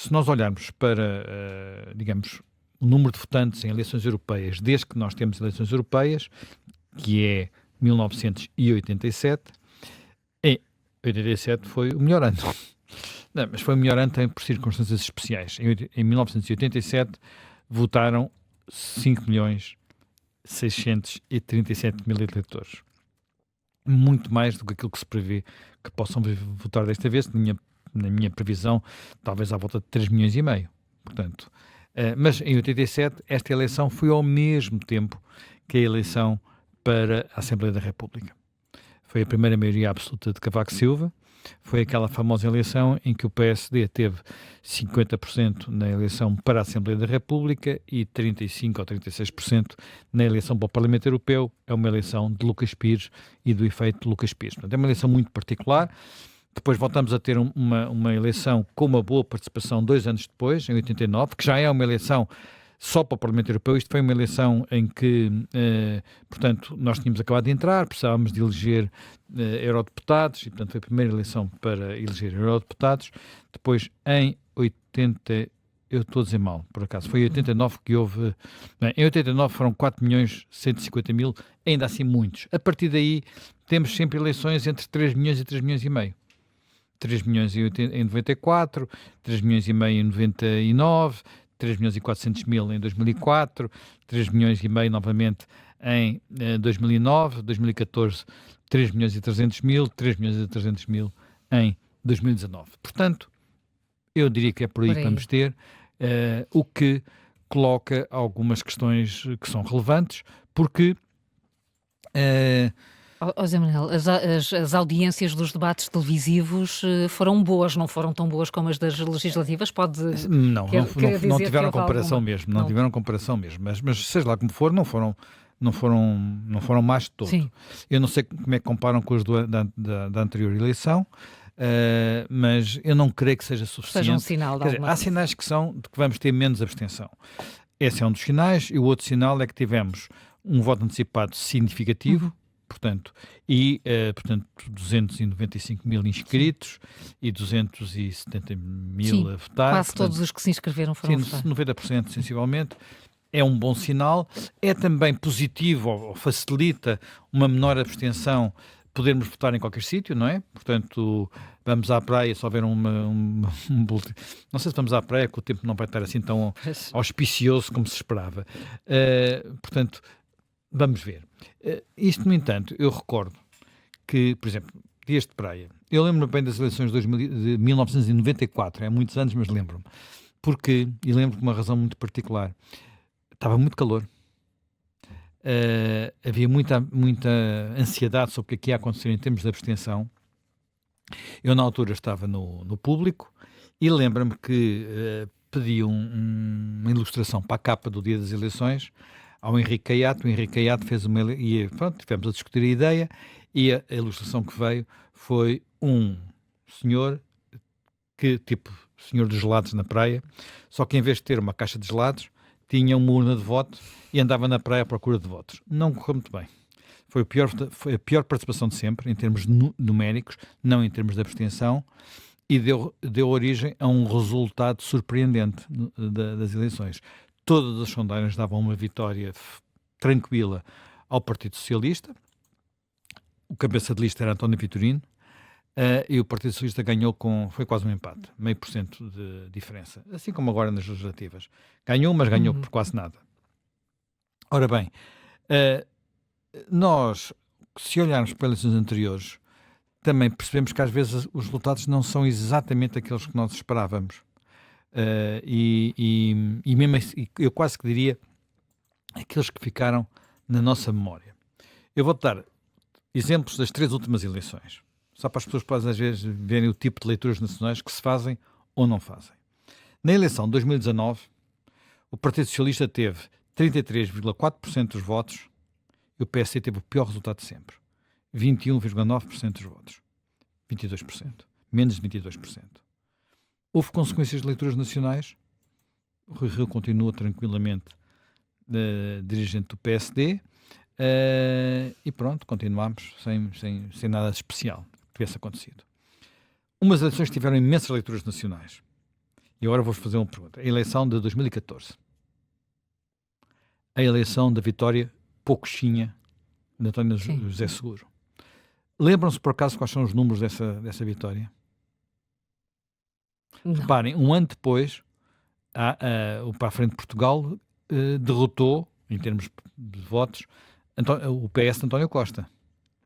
se nós olharmos para, digamos, o número de votantes em eleições europeias, desde que nós temos eleições europeias, que é 1987, em 87 foi o melhor ano. Não, mas foi o melhor ano também por circunstâncias especiais. Em 1987 votaram 5.637.000 eleitores. Muito mais do que aquilo que se prevê que possam votar desta vez. Na minha previsão, talvez à volta de 3,5 milhões. Portanto, mas em 87 esta eleição foi ao mesmo tempo que a eleição para a Assembleia da República. Foi a primeira maioria absoluta de Cavaco Silva. Foi aquela famosa eleição em que o PSD teve 50% na eleição para a Assembleia da República e 35% ou 36% na eleição para o Parlamento Europeu. É uma eleição de Lucas Pires e do efeito de Lucas Pires. Portanto, é uma eleição muito particular. Depois voltamos a ter uma eleição com uma boa participação 2 anos depois, em 89, que já é uma eleição só para o Parlamento Europeu. Isto foi uma eleição em que, portanto, nós tínhamos acabado de entrar, precisávamos de eleger eurodeputados, e, portanto, foi a primeira eleição para eleger eurodeputados. Depois, em 80, eu estou a dizer mal, por acaso, foi em 89 que houve, bem, em 89 foram 4.150.000, ainda assim muitos. A partir daí, temos sempre eleições entre 3 milhões e 3 milhões e meio. 3 milhões em 94, 3 milhões e meio em 99, 3 milhões e 400 mil em 2004, 3 milhões e meio novamente em 2009, 2014, 3 milhões e 300 mil, 3 milhões e 300 mil em 2019. Portanto, eu diria que é por aí que vamos ter, o que coloca algumas questões que são relevantes, porque... Zé Manuel, as audiências dos debates televisivos foram boas, não foram tão boas como as das legislativas? Não tiveram comparação mesmo, não tiveram comparação mesmo, mas seja lá como for, não foram más de todo. Sim. Eu não sei como é que comparam com as da anterior eleição, mas eu não creio que seja suficiente. Seja um sinal de alguma coisa. Há sinais que são de que vamos ter menos abstenção. Esse é um dos sinais, e o outro sinal é que tivemos um voto antecipado significativo, portanto, 295 mil inscritos e 270 mil a votar. Quase todos os que se inscreveram foram votar. 90% sensivelmente. É um bom sinal. É também positivo, ou facilita uma menor abstenção, podermos votar em qualquer sítio, não é? Portanto, vamos à praia, se houver um boletim. Não sei se vamos à praia, que o tempo não vai estar assim tão auspicioso como se esperava. Portanto, vamos ver. Isto, no entanto, eu recordo que, por exemplo, dias de praia, eu lembro-me bem das eleições de 1994, é há muitos anos, mas lembro-me. Porque, e lembro-me de uma razão muito particular, estava muito calor, havia muita ansiedade sobre o que ia acontecer em termos de abstenção. Eu, na altura, estava no público e lembro-me que pedi uma ilustração para a capa do dia das eleições ao Henrique Caiato. O Henrique Caiato fez e pronto, tivemos a discutir a ideia, e a ilustração que veio foi um senhor senhor dos gelados na praia, só que em vez de ter uma caixa de gelados, tinha uma urna de voto e andava na praia à procura de votos. Não correu muito bem. Foi a pior participação de sempre, em termos numéricos, não em termos de abstenção, e deu origem a um resultado surpreendente das eleições. Todas as sondagens davam uma vitória tranquila ao Partido Socialista. O cabeça de lista era António Vitorino, e o Partido Socialista ganhou foi quase um empate, 0,5% de diferença, assim como agora nas legislativas. Ganhou, mas ganhou por quase nada. Ora bem, nós, se olharmos para as eleições anteriores, também percebemos que às vezes os resultados não são exatamente aqueles que nós esperávamos. E mesmo assim, eu quase que diria aqueles que ficaram na nossa memória. Eu vou-te dar exemplos das 3 últimas eleições, só para as pessoas podem às vezes verem o tipo de leituras nacionais que se fazem ou não fazem. Na eleição de 2019, o Partido Socialista teve 33,4% dos votos e o PSD teve o pior resultado de sempre, 21,9% dos votos, 22%, menos de 22%. Houve consequências de leituras nacionais. O Rui Rio continua tranquilamente dirigente do PSD, e pronto, continuamos sem nada de especial que tivesse acontecido. Umas eleições tiveram imensas leituras nacionais E agora vou-vos fazer uma pergunta. A eleição de 2014. A eleição da vitória pouquinha de António Sim. José Seguro. Lembram-se, por acaso, quais são os números dessa vitória? Não. Reparem, um ano depois, o Para a Frente de Portugal derrotou, em termos de votos, o PS de António Costa.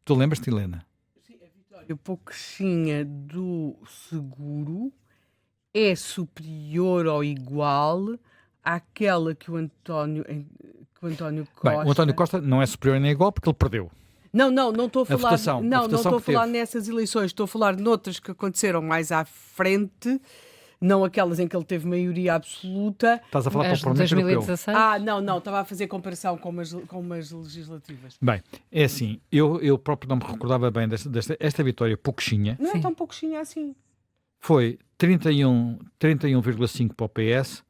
Tu lembras-te, Helena? Sim, a vitória pouquinha do Seguro é superior ou igual àquela que o António Costa... Bem, o António Costa não é superior nem igual porque ele perdeu. Não estou a falar... votação- a não votação estou a que falar teve. nessas eleições. Estou a falar noutras que aconteceram mais à frente, não aquelas em que ele teve maioria absoluta. Estás a falar para o As de Parlamento Europeu. 2016? Não, estava a fazer comparação com umas legislativas. Bem, é assim, eu próprio não me recordava bem esta vitória pouquinha. Não Sim. é tão pouquinho assim. Foi 31,5 para o PS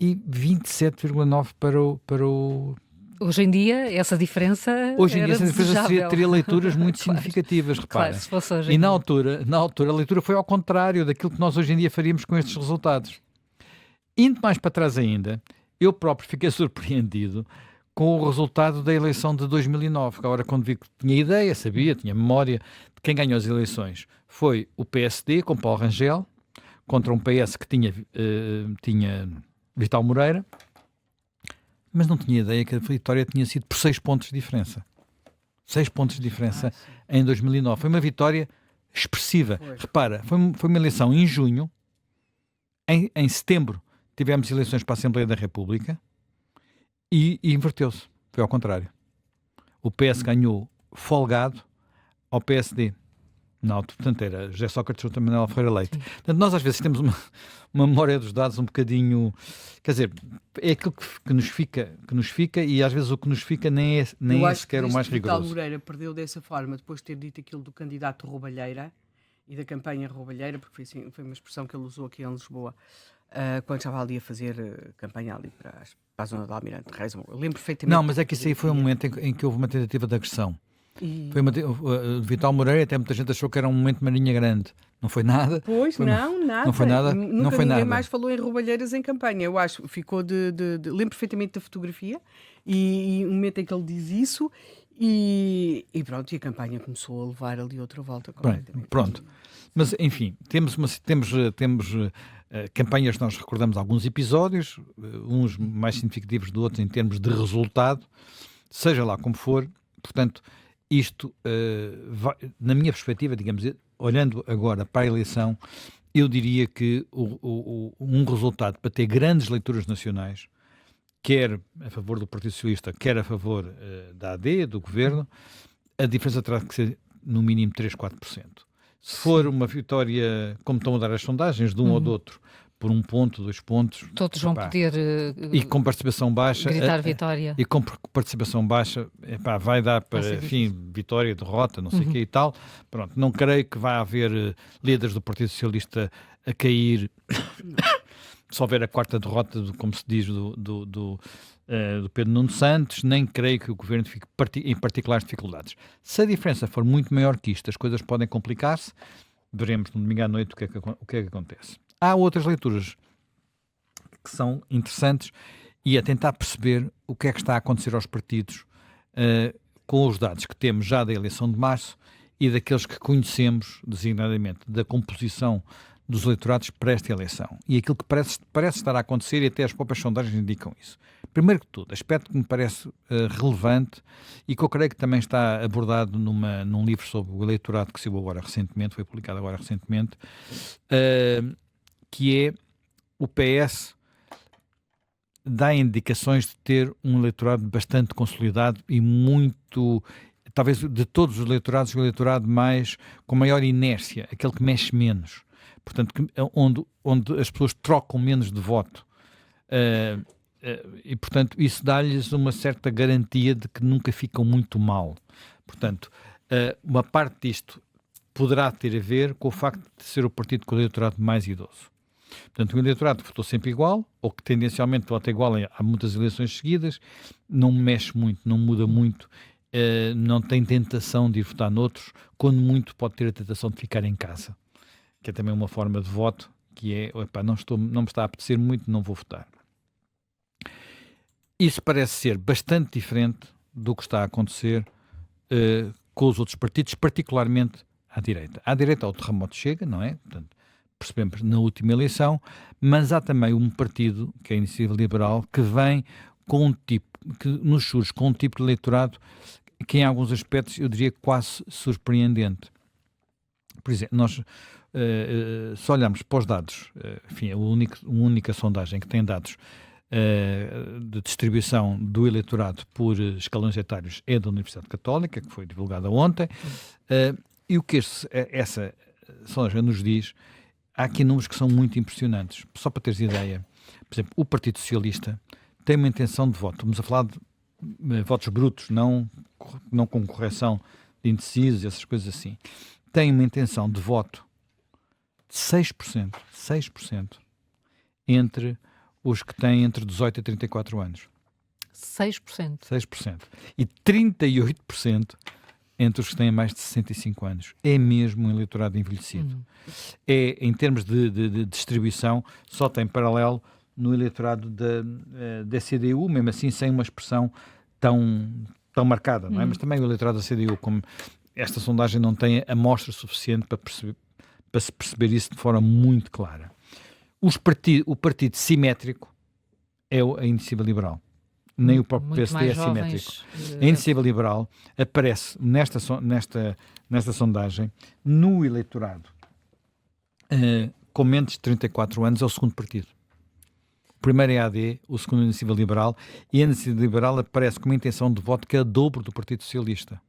e 27,9 para o... Hoje em dia, essa diferença Hoje em dia era essa diferença desejável. teria leituras muito Claro. significativas, repara. Claro, se fosse hoje E em na dia. altura a leitura foi ao contrário daquilo que nós hoje em dia faríamos com estes resultados. Indo mais para trás ainda, eu próprio fiquei surpreendido com o resultado da eleição de 2009. Agora, quando vi que tinha ideia, sabia, tinha memória de quem ganhou as eleições, foi o PSD, com Paulo Rangel, contra um PS que tinha Vital Moreira, mas não tinha ideia que a vitória tinha sido por 6 pontos de diferença. 6 pontos de diferença em 2009. Foi uma vitória expressiva. Foi. Repara, foi uma eleição em junho. Em setembro tivemos eleições para a Assembleia da República e inverteu-se. Foi ao contrário. O PS ganhou folgado ao PSD. Na altura, portanto, era José Sócrates ou Manuel Ferreira Leite. Portanto, nós às vezes temos uma memória dos dados um bocadinho... Quer dizer, é aquilo que nos fica e às vezes o que nos fica nem é sequer o mais Vital rigoroso. Moreira perdeu dessa forma depois de ter dito aquilo do candidato Roubalheira e da campanha Roubalheira, porque foi uma expressão que ele usou aqui em Lisboa quando estava ali a fazer campanha ali para a zona do Almirante Reis. Eu lembro perfeitamente. Não, mas é que isso aí foi um momento em que houve uma tentativa de agressão. E... Vital Moreira, até muita gente achou que era um momento de Marinha Grande. Não foi nada. Pois, nada. Não foi nada. Nunca Não foi ninguém nada. mais falou em roubalheiras em campanha. Eu acho, ficou lembro perfeitamente da fotografia e um momento em que ele diz isso e pronto, e a campanha começou a levar ali outra volta completamente. Pronto. Mas, enfim, temos campanhas, nós recordamos alguns episódios, uns mais significativos do outros em termos de resultado, seja lá como for. Portanto, isto, na minha perspectiva, digamos, olhando agora para a eleição, eu diria que um resultado para ter grandes leituras nacionais, quer a favor do Partido Socialista, quer a favor da AD, do Governo, a diferença terá que ser no mínimo 3, 4%. Se for uma vitória, como estão a dar as sondagens, de um ou do outro, por 1 ponto, 2 pontos... Todos vão poder e com participação baixa... gritar vitória. E com participação baixa, vai dar para, Vai ser enfim, vitória, derrota, não sei o que e tal. Pronto, não creio que vá haver líderes do Partido Socialista a cair... Se houver a quarta derrota, como se diz, do Pedro Nuno Santos, nem creio que o Governo fique em particulares dificuldades. Se a diferença for muito maior que isto, as coisas podem complicar-se, veremos no domingo à noite o que é que acontece. Há outras leituras que são interessantes e a tentar perceber o que é que está a acontecer aos partidos com os dados que temos já da eleição de março e daqueles que conhecemos, designadamente, da composição dos eleitorados para esta eleição. E aquilo que parece estar a acontecer, e até as próprias sondagens indicam isso. Primeiro que tudo, aspecto que me parece relevante e que eu creio que também está abordado num livro sobre o eleitorado que saiu agora recentemente, foi publicado agora recentemente, que é o PS dá indicações de ter um eleitorado bastante consolidado e muito, talvez de todos os eleitorados, o eleitorado com maior inércia, aquele que mexe menos. Portanto, onde as pessoas trocam menos de voto. E, portanto, isso dá-lhes uma certa garantia de que nunca ficam muito mal. Portanto, uma parte disto poderá ter a ver com o facto de ser o partido com o eleitorado mais idoso. Portanto, o eleitorado que votou sempre igual, ou que tendencialmente vota igual há muitas eleições seguidas, não mexe muito, não muda muito, não tem tentação de ir votar noutros, quando muito pode ter a tentação de ficar em casa, que é também uma forma de voto que é, epá, não me está a apetecer muito, não vou votar. Isso parece ser bastante diferente do que está a acontecer com os outros partidos, particularmente à direita. À direita, o terremoto chega, não é? Portanto, percebemos na última eleição, mas há também um partido, que é a Iniciativa Liberal, que vem com um tipo, que nos surge com um tipo de eleitorado que em alguns aspectos eu diria quase surpreendente. Por exemplo, nós se olharmos para os dados, enfim, a única sondagem que tem dados de distribuição do eleitorado por escalões etários é da Universidade Católica, que foi divulgada ontem, e o que essa sondagem nos diz, há aqui números que são muito impressionantes. Só para teres ideia, por exemplo, o Partido Socialista tem uma intenção de voto, estamos a falar de votos brutos, não com correção de indecisos, essas coisas assim, tem uma intenção de voto de 6% entre os que têm entre 18 e 34 anos. 6%. 6%. E 38% entre os que têm mais de 65 anos. É mesmo um eleitorado envelhecido. É, em termos de distribuição, só tem paralelo no eleitorado da CDU, mesmo assim sem uma expressão tão marcada, não é? Mas também o eleitorado da CDU, como esta sondagem não tem amostra suficiente para se perceber isso de forma muito clara. O partido simétrico é a Iniciativa Liberal. Nem o próprio PSD é simétrico. A Iniciativa Liberal aparece nesta sondagem no eleitorado com menos de 34 anos, é o segundo partido. O primeiro é a AD, o segundo é a Iniciativa Liberal, e a Iniciativa Liberal aparece com uma intenção de voto que é a dobro do Partido Socialista.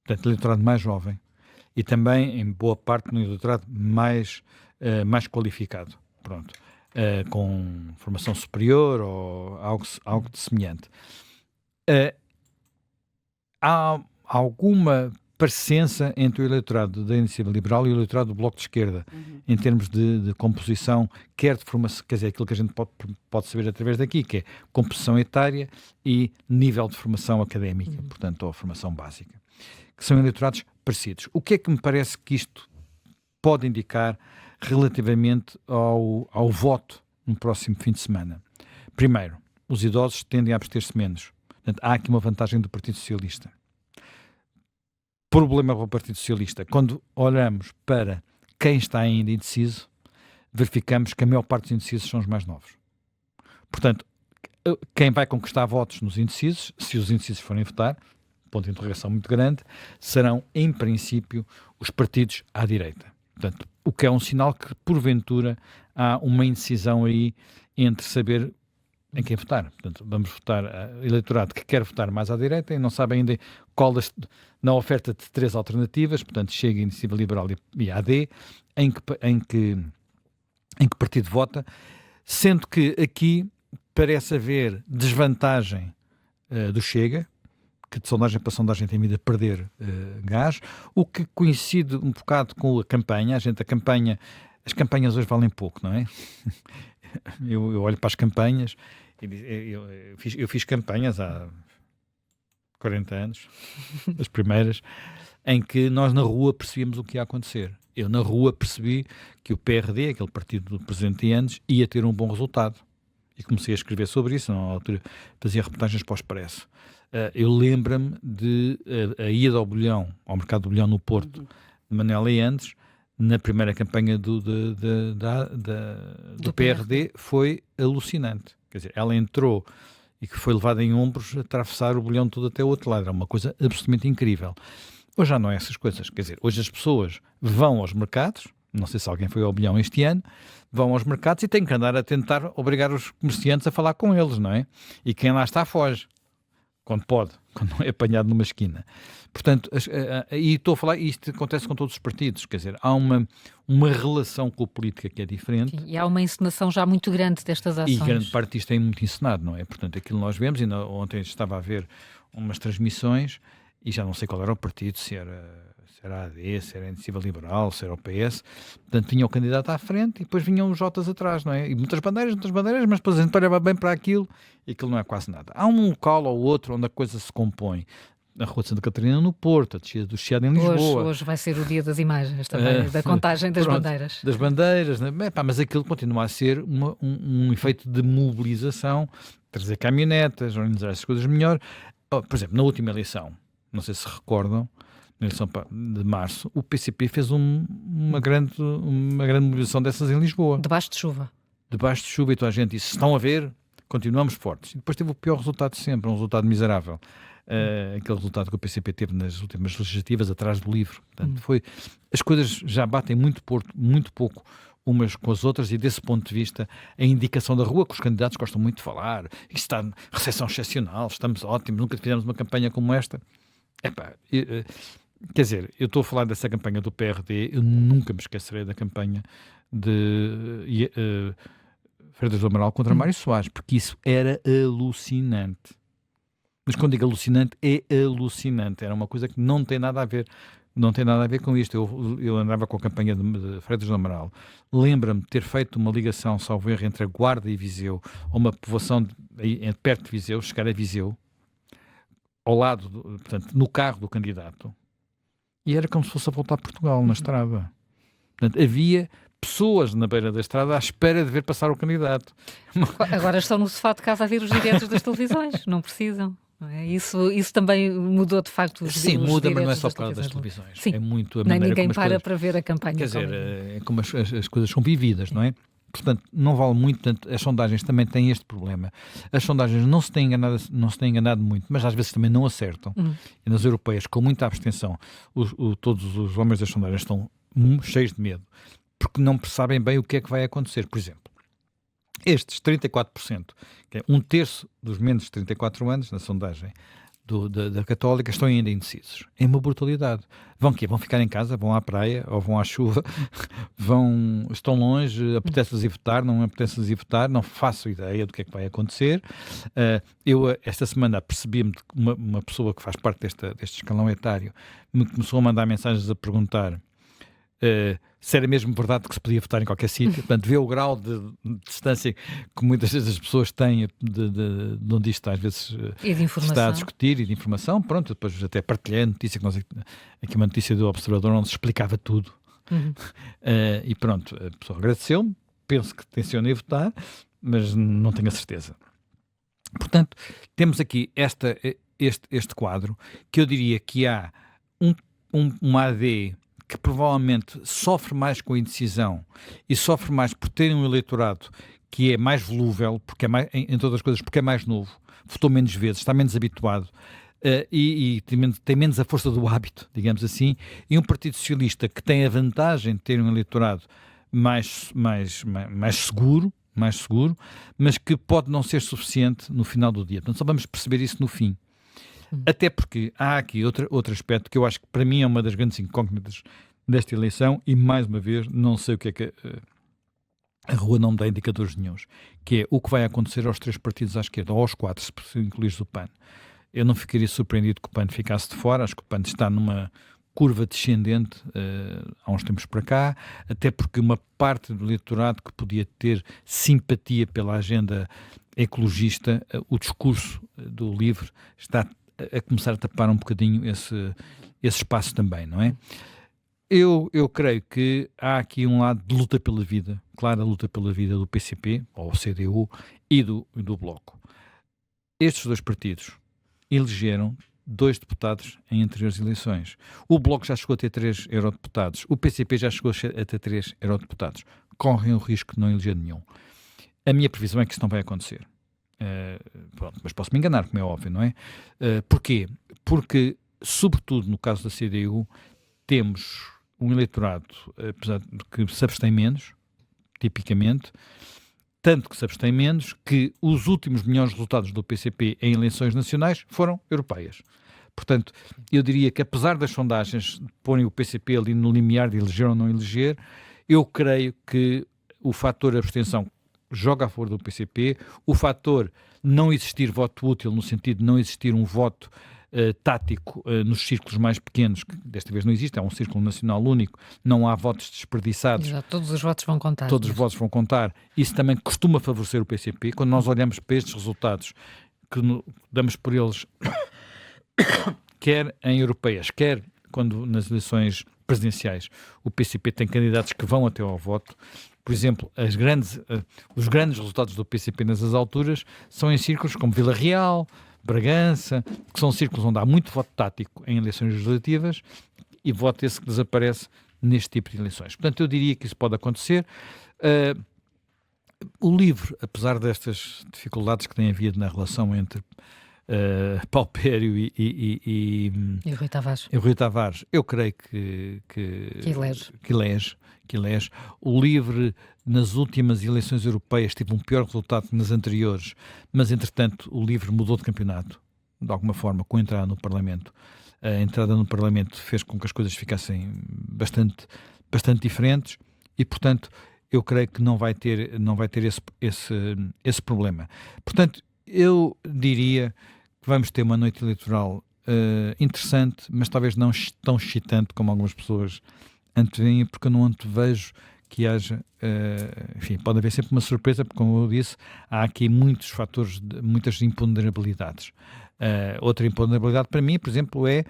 Portanto, eleitorado mais jovem e também, em boa parte, no eleitorado mais qualificado. Pronto. Com formação superior ou algo de semelhante. Há alguma parecença entre o eleitorado da Iniciativa Liberal e o eleitorado do Bloco de Esquerda, em termos de composição, quer de formação, quer dizer, aquilo que a gente pode saber através daqui, que é composição etária e nível de formação académica, portanto, ou formação básica, que são eleitorados parecidos. O que é que me parece que isto pode indicar relativamente ao voto no próximo fim de semana? Primeiro, os idosos tendem a abster-se menos. Portanto, há aqui uma vantagem do Partido Socialista. Problema para o Partido Socialista. Quando olhamos para quem está ainda indeciso, verificamos que a maior parte dos indecisos são os mais novos. Portanto, quem vai conquistar votos nos indecisos, se os indecisos forem votar, ponto de interrogação muito grande, serão, em princípio, os partidos à direita. Portanto, o que é um sinal que, porventura, há uma indecisão aí entre saber em quem votar. Portanto, vamos votar eleitorado que quer votar mais à direita e não sabe ainda qual na oferta de 3 alternativas, portanto, Chega, Iniciativa Liberal e AD, em que partido vota, sendo que aqui parece haver desvantagem do Chega, que de sondagem para sondagem tem vindo a perder gás, o que coincide um bocado com a campanha. As campanhas hoje valem pouco, não é? Eu olho para as campanhas, eu fiz campanhas há 40 anos, as primeiras, em que nós na rua percebíamos o que ia acontecer. Eu na rua percebi que o PRD, aquele partido do presidente de anos, ia ter um bom resultado. E comecei a escrever sobre isso, na altura fazia reportagens para o Expresso. Eu lembro-me de a ida ao mercado do bolhão no Porto, de Manuela Eandes, na primeira campanha do PRD, foi alucinante. Quer dizer, ela entrou e que foi levada em ombros a atravessar o bolhão todo até o outro lado. Era uma coisa absolutamente incrível. Hoje já não é essas coisas. Quer dizer, hoje as pessoas vão aos mercados, não sei se alguém foi ao bolhão este ano, vão aos mercados e têm que andar a tentar obrigar os comerciantes a falar com eles, não é? E quem lá está foge. Quando pode, quando não é apanhado numa esquina. Portanto, e estou a falar, isto acontece com todos os partidos, quer dizer, há uma relação com a política que é diferente. Sim, e há uma encenação já muito grande destas ações. E grande parte disto é muito encenado, não é? Portanto, aquilo nós vemos, ainda ontem estava a ver umas transmissões, e já não sei qual era o partido, se era a AD, se era a Iniciativa Liberal, se era o PS, portanto vinha o candidato à frente e depois vinham os Jotas atrás, não é? E muitas bandeiras, mas depois a gente olhava bem para aquilo e aquilo não é quase nada. Há um local ou outro onde a coisa se compõe. a Rua de Santa Catarina no Porto, a descida do Chiado em Lisboa. Hoje vai ser o dia das imagens também, da contagem das Pronto, bandeiras. Das bandeiras, né? Mas aquilo continua a ser um efeito de mobilização, trazer caminhonetas, organizar essas coisas melhor. Por exemplo, na última eleição, não sei se recordam, na eleição de março, o PCP fez uma grande mobilização dessas em Lisboa. Debaixo de chuva. Debaixo de chuva, e toda a gente disse, estão a ver, continuamos fortes. E depois teve o pior resultado de sempre, um resultado miserável. Aquele resultado que o PCP teve nas últimas legislativas, atrás do LIVRE. Portanto, as coisas já batem muito pouco umas com as outras, e desse ponto de vista, a indicação da rua, que os candidatos gostam muito de falar, isto está recepção excepcional, estamos ótimos, nunca fizemos uma campanha como esta. Quer dizer, eu estou a falar dessa campanha do PRD, eu nunca me esquecerei da campanha de Freitas do Amaral contra Mário Soares, porque isso era alucinante. Mas quando digo alucinante, é alucinante. Era uma coisa que não tem nada a ver com isto. Eu andava com a campanha de Freitas do Amaral. Lembra-me de ter feito uma ligação, salvo erro, entre a Guarda e Viseu, ou uma povoação perto de Viseu, chegar a Viseu, ao lado, portanto, no carro do candidato, e era como se fosse a voltar a Portugal, na estrada. Portanto, havia pessoas na beira da estrada à espera de ver passar o candidato. Agora estão no sofá de casa a ver os diretos das televisões, não precisam. Não é? Isso também mudou de facto os Sim, muda, mas não é diretos só por causa das televisões. Sim. É muito a Nem maneira ninguém como as para coisas... para ver a campanha. Quer dizer, é como as coisas são vividas, não é? Portanto, não vale muito. Portanto, as sondagens também têm este problema. As sondagens não se têm enganado muito, mas às vezes também não acertam. E nas europeias, com muita abstenção, todos os homens das sondagens estão cheios de medo, porque não sabem bem o que é que vai acontecer. Por exemplo, estes 34%, que é um terço dos menos de 34 anos na sondagem da Católica, estão ainda indecisos. É uma brutalidade. Vão ficar em casa, vão à praia, ou vão à chuva, estão longe, apetece-lhes ir votar, não apetece-lhes ir votar, não faço ideia do que é que vai acontecer. Eu, esta semana, percebi-me de uma pessoa que faz parte deste escalão etário, me começou a mandar mensagens a perguntar se era mesmo verdade que se podia votar em qualquer sítio. Portanto, vê o grau de distância que muitas vezes as pessoas têm de onde isto às vezes E de informação. está a discutir, e de informação. Pronto, depois até partilhei a notícia, aqui uma notícia do Observador onde se explicava tudo. E pronto, a pessoa agradeceu-me, penso que tenciona ir votar, mas não tenho a certeza. Portanto, temos aqui este quadro, que eu diria que há uma AD que provavelmente sofre mais com a indecisão e sofre mais por ter um eleitorado que é mais volúvel, porque é mais, entre outras coisas, porque é mais novo, votou menos vezes, está menos habituado, e tem menos a força do hábito, digamos assim, e um Partido Socialista que tem a vantagem de ter um eleitorado mais seguro, mas que pode não ser suficiente no final do dia. Portanto, só vamos perceber isso no fim. Até porque há aqui outro aspecto que eu acho que para mim é uma das grandes incógnitas desta eleição, e mais uma vez não sei o que é que a rua não me dá indicadores nenhuns, que é o que vai acontecer aos 3 partidos à esquerda, ou aos 4, se incluires o PAN. Eu não ficaria surpreendido que o PAN ficasse de fora. Acho que o PAN está numa curva descendente há uns tempos para cá, até porque uma parte do eleitorado que podia ter simpatia pela agenda ecologista, o discurso do LIVRE está a começar a tapar um bocadinho esse espaço também, não é? Eu creio que há aqui um lado de luta pela vida, clara luta pela vida do PCP, ou CDU, e do Bloco. Estes 2 partidos elegeram 2 deputados em anteriores eleições. O Bloco já chegou a ter 3 eurodeputados, o PCP já chegou a ter 3 eurodeputados. Correm o risco de não eleger nenhum. A minha previsão é que isso não vai acontecer. Pronto, mas posso me enganar, como é óbvio, não é? Porquê? Porque, sobretudo no caso da CDU, temos um eleitorado, apesar de que se abstém menos, tipicamente, tanto que se abstém menos, que os últimos melhores resultados do PCP em eleições nacionais foram europeias. Portanto, eu diria que, apesar das sondagens porem o PCP ali no limiar de eleger ou não eleger, eu creio que o fator abstenção joga a favor do PCP, o fator não existir voto útil, no sentido de não existir um voto tático nos círculos mais pequenos, que desta vez não existe, é um círculo nacional único, não há votos desperdiçados. Exato, todos os votos vão contar. Todos os votos vão contar. Isso também costuma favorecer o PCP. Quando nós olhamos para estes resultados, que damos por eles quer em europeias, quer quando nas eleições presidenciais o PCP tem candidatos que vão até ao voto. Por exemplo, os grandes resultados do PCP nessas alturas são em círculos como Vila Real, Bragança, que são círculos onde há muito voto tático em eleições legislativas e voto esse que desaparece neste tipo de eleições. Portanto, eu diria que isso pode acontecer. O LIVRE, apesar destas dificuldades que tem havido na relação entre Paupério E o Rui Tavares. eu creio que elege. O LIVRE, nas últimas eleições europeias, teve um pior resultado que nas anteriores, mas, entretanto, o LIVRE mudou de campeonato, de alguma forma, com a entrada no Parlamento. A entrada no Parlamento fez com que as coisas ficassem bastante diferentes e, portanto, eu creio que não vai ter esse problema. Portanto, eu diria que vamos ter uma noite eleitoral interessante, mas talvez não tão excitante como algumas pessoas anteveem, porque eu não antevejo que haja, enfim, pode haver sempre uma surpresa, porque, como eu disse, há aqui muitos fatores, muitas imponderabilidades. Outra imponderabilidade para mim, por exemplo, é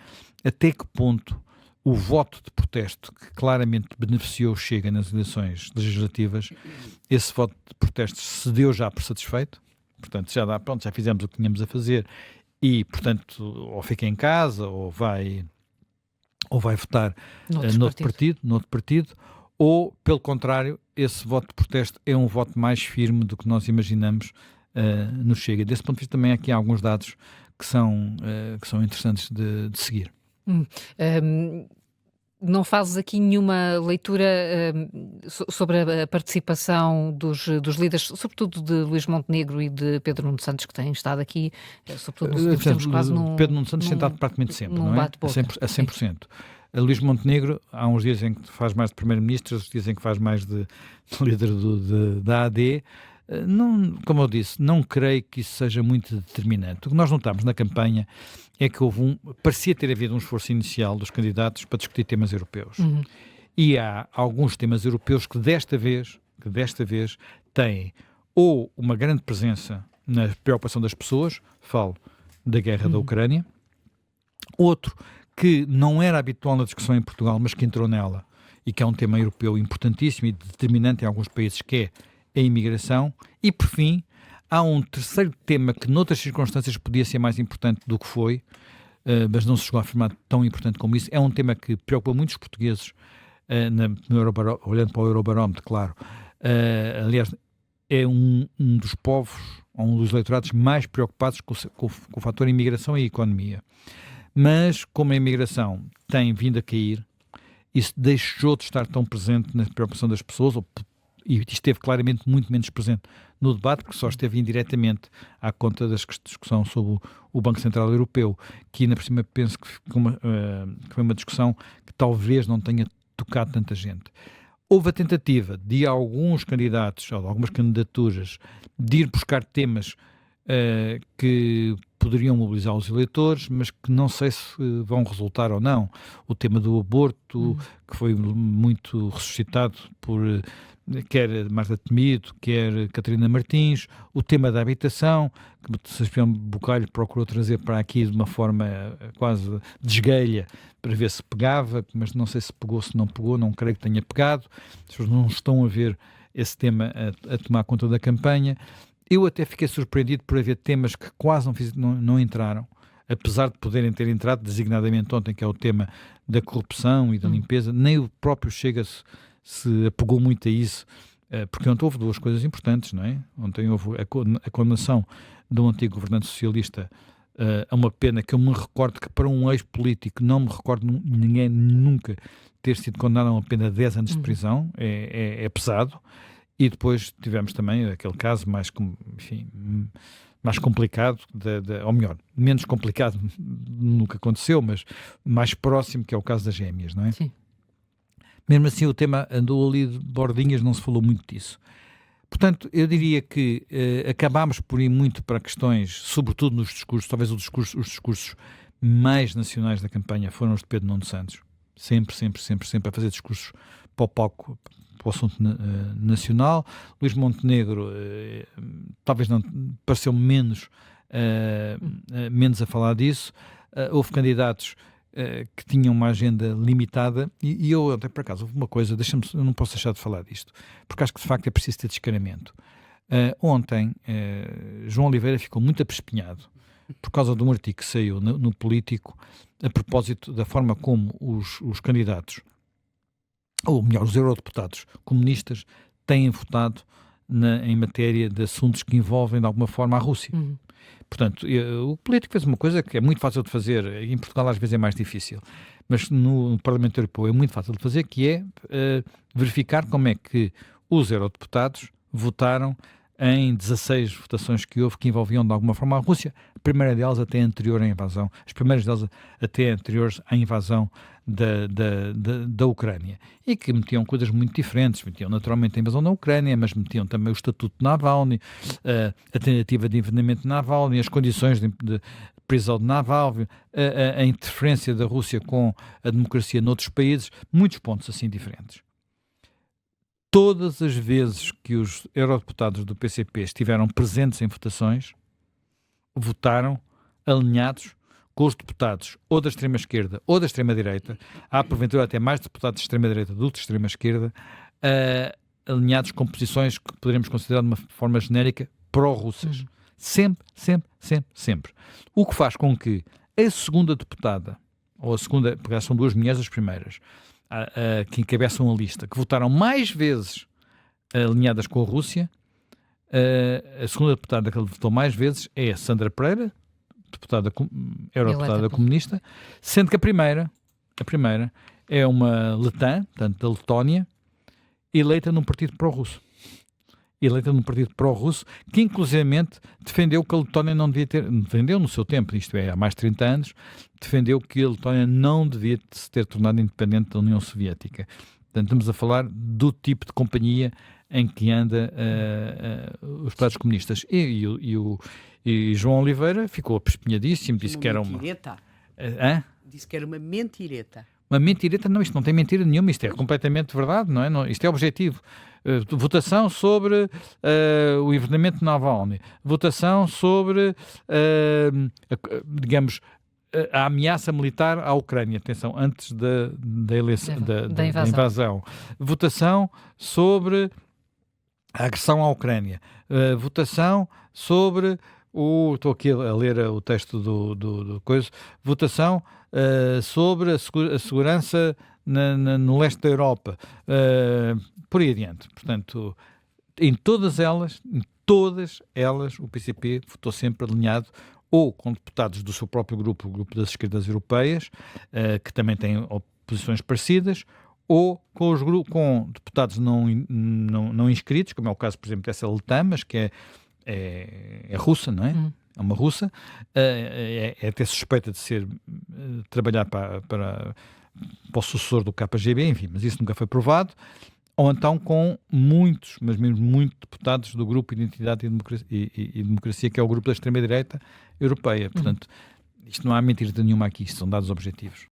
até que ponto o voto de protesto, que claramente beneficiou o Chega nas eleições legislativas, esse voto de protesto se deu já por satisfeito, portanto já fizemos o que tínhamos a fazer e, portanto, ou fica em casa ou vai votar noutro partido, ou, pelo contrário, esse voto de protesto é um voto mais firme do que nós imaginamos no Chega. Desse ponto de vista também aqui há alguns dados que são interessantes de seguir. Não fazes aqui nenhuma leitura sobre a participação dos líderes, sobretudo de Luís Montenegro e de Pedro Nuno Santos, que têm estado aqui, sobretudo nos últimos tempos, quase Pedro Nuno Santos tem estado praticamente sempre, não é? A 100%. A Luís Montenegro, há uns dias em que faz mais de primeiro-ministro, outros dias em que faz mais de líder da AD. Não, como eu disse, não creio que isso seja muito determinante. O que nós notámos na campanha é que parecia ter havido um esforço inicial dos candidatos para discutir temas europeus. Uhum. E há alguns temas europeus que desta vez têm ou uma grande presença na preocupação das pessoas, falo da guerra da Ucrânia, outro que não era habitual na discussão em Portugal, mas que entrou nela, e que é um tema europeu importantíssimo e determinante em alguns países, que é a imigração. E, por fim, há um terceiro tema que noutras circunstâncias podia ser mais importante do que foi, mas não se chegou a afirmar tão importante como isso. É um tema que preocupa muitos portugueses, olhando para o Eurobarómetro, claro. Aliás, é um dos povos, um dos eleitorados mais preocupados com o fator imigração e economia. Mas, como a imigração tem vindo a cair, isso deixou de estar tão presente na preocupação das pessoas, e esteve claramente muito menos presente no debate, porque só esteve indiretamente à conta da discussão sobre o Banco Central Europeu, que ainda por cima penso que foi uma discussão que talvez não tenha tocado tanta gente. Houve a tentativa de alguns candidatos, ou de algumas candidaturas, de ir buscar temas que poderiam mobilizar os eleitores, mas que não sei se vão resultar ou não. O tema do aborto, que foi muito ressuscitado por quer Marta Temido, quer Catarina Martins, o tema da habitação, que Sebastião Bocalho procurou trazer para aqui de uma forma quase de esguelha, para ver se pegava, mas não sei se pegou, se não pegou, não creio que tenha pegado. As pessoas não estão a ver esse tema a tomar conta da campanha. Eu até fiquei surpreendido por haver temas que quase não entraram, apesar de poderem ter entrado designadamente ontem, que é o tema da corrupção e da limpeza. Nem o próprio Chega se apegou muito a isso, porque ontem houve duas coisas importantes, não é? Ontem houve a condenação de um antigo governante socialista a uma pena que eu me recordo que, para um ex-político, não me recordo ninguém nunca ter sido condenado a uma pena de 10 anos de prisão. É pesado. E depois tivemos também aquele caso mais complicado, ou melhor, menos complicado, nunca aconteceu, mas mais próximo, que é o caso das gêmeas, não é? Sim. Mesmo assim, o tema andou ali de bordinhas, não se falou muito disso. Portanto, eu diria que acabámos por ir muito para questões, sobretudo nos discursos, talvez os discursos mais nacionais da campanha foram os de Pedro Nuno Santos. Sempre a fazer discursos para o palco, para o assunto nacional. Luís Montenegro talvez não pareceu menos a falar disso. houve candidatos que tinham uma agenda limitada e eu, até por acaso, houve uma coisa, eu não posso deixar de falar disto, porque acho que de facto é preciso ter descaramento. Ontem, João Oliveira ficou muito apespinhado por causa de um artigo que saiu no Político a propósito da forma como os candidatos, ou melhor, os eurodeputados comunistas têm votado em matéria de assuntos que envolvem de alguma forma a Rússia. Portanto, o Político fez uma coisa que é muito fácil de fazer, em Portugal às vezes é mais difícil, mas no Parlamento Europeu é muito fácil de fazer, que é verificar como é que os eurodeputados votaram em 16 votações que houve que envolviam de alguma forma a Rússia, a primeira delas até anterior à invasão, as primeiras delas até anteriores à invasão da Ucrânia, e que metiam coisas muito diferentes, metiam naturalmente a invasão da Ucrânia, mas metiam também o estatuto de Navalny, a tentativa de envenenamento de Navalny, as condições de prisão de Navalny, a interferência da Rússia com a democracia noutros países, muitos pontos assim diferentes. Todas as vezes que os eurodeputados do PCP estiveram presentes em votações, votaram alinhados com os deputados ou da extrema-esquerda ou da extrema-direita, há porventura até mais deputados de extrema-direita do que de extrema-esquerda, alinhados com posições que poderíamos considerar de uma forma genérica pró-russas. Sempre, sempre, sempre, sempre. O que faz com que a segunda deputada, ou a segunda, porque são duas mulheres as primeiras, que encabeçam a lista, que votaram mais vezes alinhadas com a Rússia, a segunda deputada que votou mais vezes é a Sandra Pereira, eurodeputada comunista, sendo que a primeira é uma letã, portanto da Letónia, eleita num partido pró-russo. Que inclusivamente defendeu que a Letónia não devia ter, defendeu no seu tempo, isto é, há mais de 30 anos, defendeu que a Letónia não devia se ter tornado independente da União Soviética. Portanto, estamos a falar do tipo de companhia em que anda os partidos comunistas. E João Oliveira ficou apespinhadíssimo, disse que era uma... Disse que era uma mentireta. Uma mentireta? Não, isto não tem mentira nenhuma, isto é completamente verdade, não é? Não, isto é objetivo. Votação sobre o envenenamento de Navalny, votação sobre, digamos, a ameaça militar à Ucrânia, atenção, antes da invasão, votação sobre a agressão à Ucrânia, votação sobre estou aqui a ler o texto do coisa, votação sobre a segurança no leste da Europa, por aí adiante. Portanto, em todas elas, o PCP votou sempre alinhado ou com deputados do seu próprio grupo, o grupo das esquerdas europeias, que também têm posições parecidas, ou com deputados não inscritos, como é o caso, por exemplo, dessa Letã, mas que é russa, não é? É uma russa, é até suspeita de trabalhar para o sucessor do KGB, enfim, mas isso nunca foi provado, ou então com muitos, mas mesmo muitos deputados do grupo Identidade e Democracia, que é o grupo da extrema-direita europeia. Portanto, isto não há mentira nenhuma aqui, isto são dados objetivos.